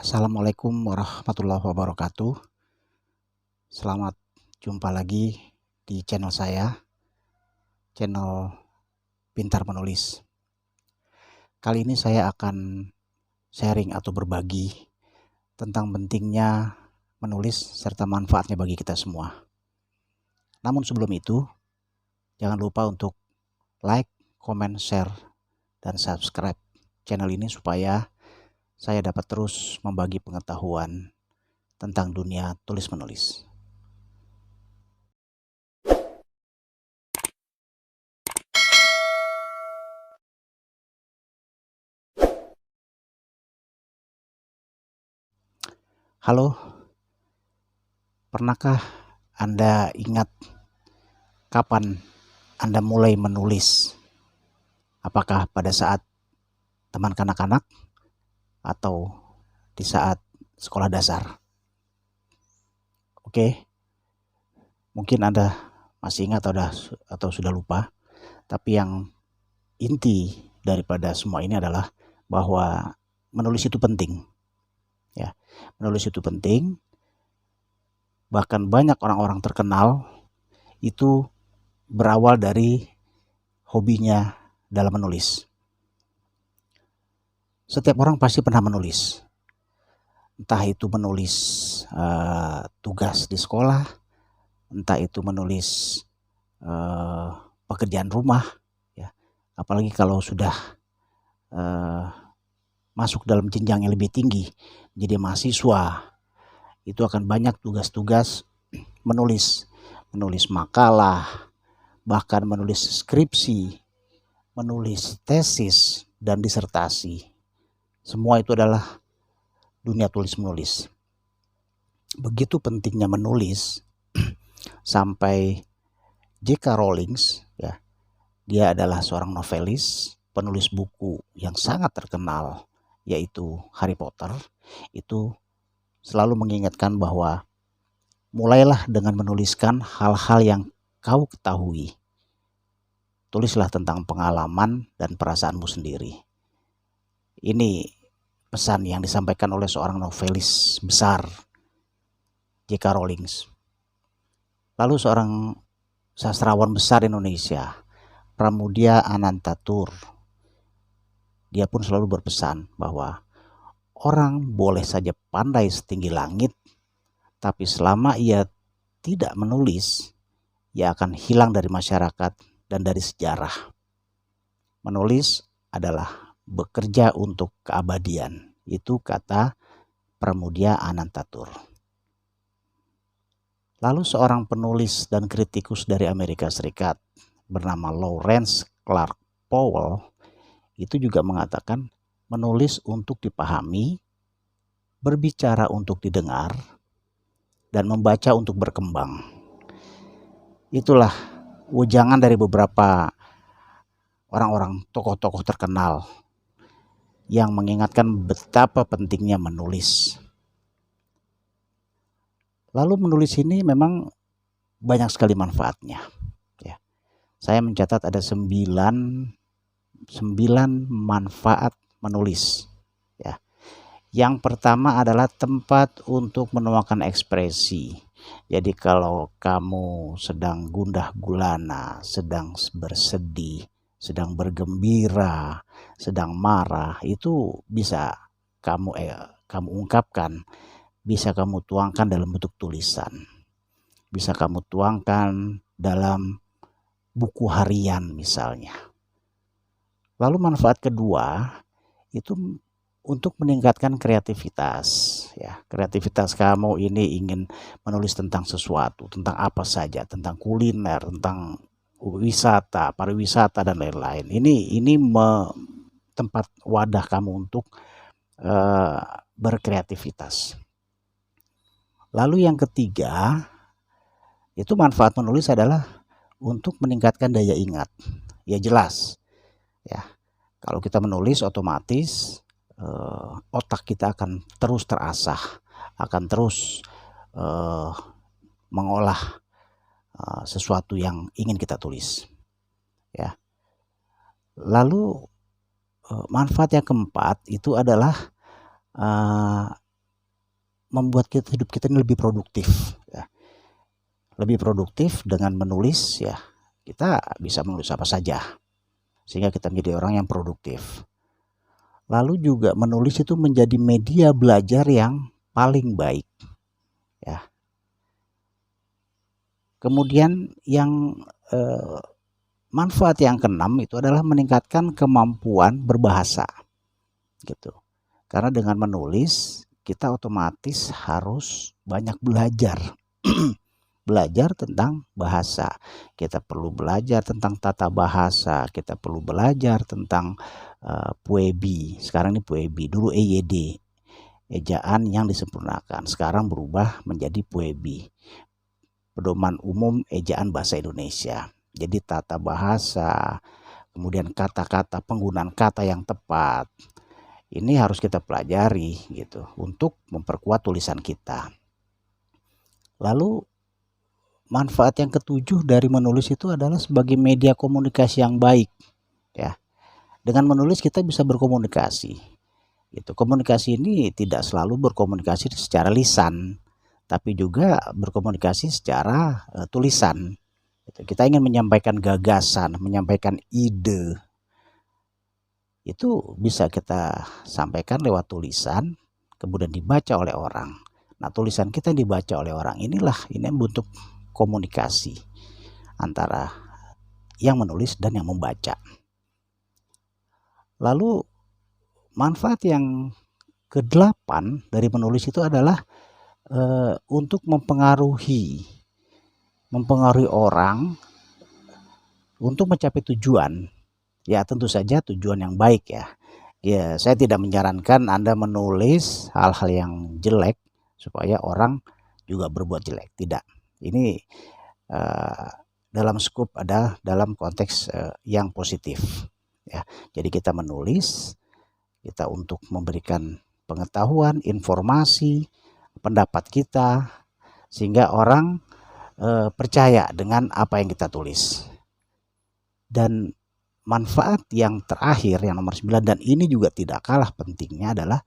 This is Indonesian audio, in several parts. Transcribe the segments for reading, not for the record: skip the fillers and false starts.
Assalamualaikum warahmatullahi wabarakatuh. Selamat jumpa lagi di channel saya, channel Pintar Menulis. Kali ini saya akan sharing atau berbagi tentang pentingnya menulis serta manfaatnya bagi kita semua. Namun sebelum itu, jangan lupa untuk like, comment, share, dan subscribe channel ini supaya saya dapat terus membagi pengetahuan tentang dunia tulis-menulis. Halo, pernahkah Anda ingat kapan Anda mulai menulis? Apakah pada saat teman kanak-kanak atau di saat sekolah dasar? Oke, mungkin Anda masih ingat atau sudah lupa, tapi yang inti daripada semua ini adalah bahwa menulis itu penting. Ya, menulis itu penting. Bahkan banyak orang-orang terkenal itu berawal dari hobinya dalam menulis. Setiap orang pasti pernah menulis. Entah itu menulis tugas di sekolah, entah itu menulis pekerjaan rumah, ya. Apalagi kalau sudah masuk dalam jenjang yang lebih tinggi, jadi mahasiswa, itu akan banyak tugas-tugas menulis makalah, bahkan menulis skripsi, menulis tesis dan disertasi. Semua itu adalah dunia tulis-menulis. Begitu pentingnya menulis sampai J.K. Rowling, ya, dia adalah seorang novelis, penulis buku yang sangat terkenal, yaitu Harry Potter, itu selalu mengingatkan bahwa mulailah dengan menuliskan hal-hal yang kau ketahui. Tulislah tentang pengalaman dan perasaanmu sendiri. Ini pesan yang disampaikan oleh seorang novelis besar, J.K. Rowling. Lalu seorang sastrawan besar Indonesia, Pramudia Anantatur, dia pun selalu berpesan bahwa orang boleh saja pandai setinggi langit, tapi selama ia tidak menulis, ia akan hilang dari masyarakat dan dari sejarah. Menulis adalah bekerja untuk keabadian. Itu kata Pramudia Anantatur. Lalu seorang penulis dan kritikus dari Amerika Serikat bernama Lawrence Clark Powell itu juga mengatakan menulis untuk dipahami, berbicara untuk didengar, dan membaca untuk berkembang. Itulah ujangan dari beberapa orang-orang tokoh-tokoh terkenal yang mengingatkan betapa pentingnya menulis. Lalu menulis ini memang banyak sekali manfaatnya. Ya. Saya mencatat ada 9 manfaat menulis. Ya. Yang pertama adalah tempat untuk menuangkan ekspresi. Jadi kalau kamu sedang gundah gulana, sedang bersedih, sedang bergembira, sedang marah, itu bisa kamu ungkapkan, bisa kamu tuangkan dalam bentuk tulisan, bisa kamu tuangkan dalam buku harian misalnya. Lalu manfaat kedua itu untuk meningkatkan kreativitas, ya. Kreativitas kamu ini ingin menulis tentang sesuatu, tentang apa saja, tentang kuliner, tentang wisata, pariwisata dan lain-lain. Ini tempat wadah kamu untuk berkreativitas. Lalu yang ketiga, itu manfaat menulis adalah untuk meningkatkan daya ingat. Ya jelas, ya. Kalau kita menulis otomatis otak kita akan terus terasah, akan terus mengolah sesuatu yang ingin kita tulis. Ya. Lalu manfaat yang keempat itu adalah membuat hidup kita ini lebih produktif ya. Lebih produktif dengan menulis ya. Kita bisa menulis apa saja sehingga kita menjadi orang yang produktif. Lalu juga menulis itu menjadi media belajar yang paling baik ya. Kemudian yang manfaat yang keenam itu adalah meningkatkan kemampuan berbahasa gitu. Karena dengan menulis kita otomatis harus banyak belajar. Belajar tentang bahasa. Kita perlu belajar tentang tata bahasa, kita perlu belajar tentang puebi. Sekarang ini puebi, dulu EYD, ejaan yang disempurnakan. Sekarang berubah menjadi puebi, pedoman umum ejaan bahasa Indonesia. Jadi tata bahasa, kemudian kata-kata, penggunaan kata yang tepat. Ini harus kita pelajari gitu untuk memperkuat tulisan kita. Lalu manfaat yang ketujuh dari menulis itu adalah sebagai media komunikasi yang baik ya. Dengan menulis kita bisa berkomunikasi gitu. Komunikasi ini tidak selalu berkomunikasi secara lisan, tapi juga berkomunikasi secara tulisan gitu. Kita ingin menyampaikan gagasan, menyampaikan ide, itu bisa kita sampaikan lewat tulisan, kemudian dibaca oleh orang. Nah, tulisan kita dibaca oleh orang ini bentuk komunikasi antara yang menulis dan yang membaca. Lalu manfaat yang ke-8 dari menulis itu adalah untuk mempengaruhi orang untuk mencapai tujuan. Ya tentu saja tujuan yang baik ya. Ya saya tidak menyarankan Anda menulis hal-hal yang jelek supaya orang juga berbuat jelek. Tidak. Ini dalam skup ada dalam konteks yang positif ya. Jadi kita menulis kita untuk memberikan pengetahuan, informasi, pendapat kita sehingga orang percaya dengan apa yang kita tulis. Dan manfaat yang terakhir yang nomor 9 dan ini juga tidak kalah pentingnya adalah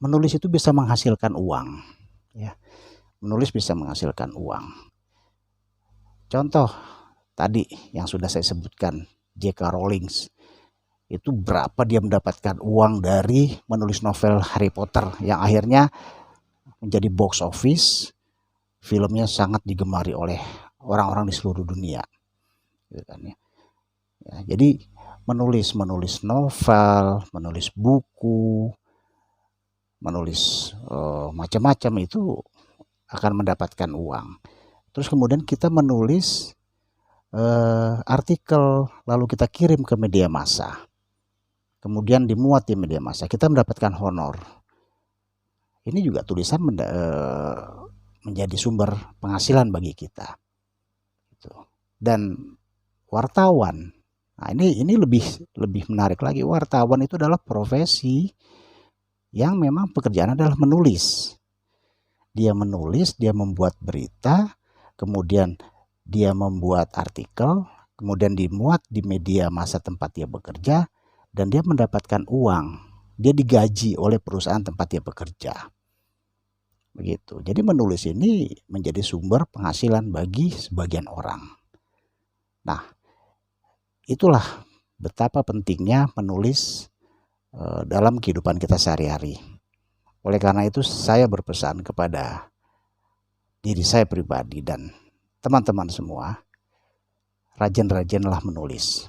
menulis itu bisa menghasilkan uang ya. Menulis bisa menghasilkan uang. Contoh tadi yang sudah saya sebutkan, J.K. Rowling itu berapa dia mendapatkan uang dari menulis novel Harry Potter yang akhirnya menjadi box office, filmnya sangat digemari oleh orang-orang di seluruh dunia gitu kan ya. Ya, jadi menulis novel, menulis buku, menulis macam-macam itu akan mendapatkan uang. Terus kemudian kita menulis artikel lalu kita kirim ke media massa, kemudian dimuat di media massa, kita mendapatkan honor. Ini juga tulisan menjadi sumber penghasilan bagi kita. Dan wartawan, nah ini lebih menarik lagi. Wartawan itu adalah profesi yang memang pekerjaan adalah menulis. Dia menulis, dia membuat berita, kemudian dia membuat artikel, kemudian dimuat di media massa tempat dia bekerja, dan dia mendapatkan uang. Dia digaji oleh perusahaan tempat dia bekerja. Begitu. Jadi menulis ini menjadi sumber penghasilan bagi sebagian orang. Nah, itulah betapa pentingnya menulis dalam kehidupan kita sehari-hari. Oleh karena itu saya berpesan kepada diri saya pribadi dan teman-teman semua, rajin-rajinlah menulis.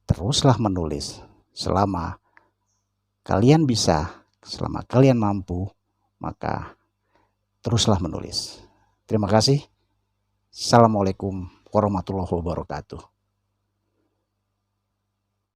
Teruslah menulis selama kalian bisa, selama kalian mampu, maka teruslah menulis. Terima kasih. Assalamualaikum warahmatullahi wabarakatuh.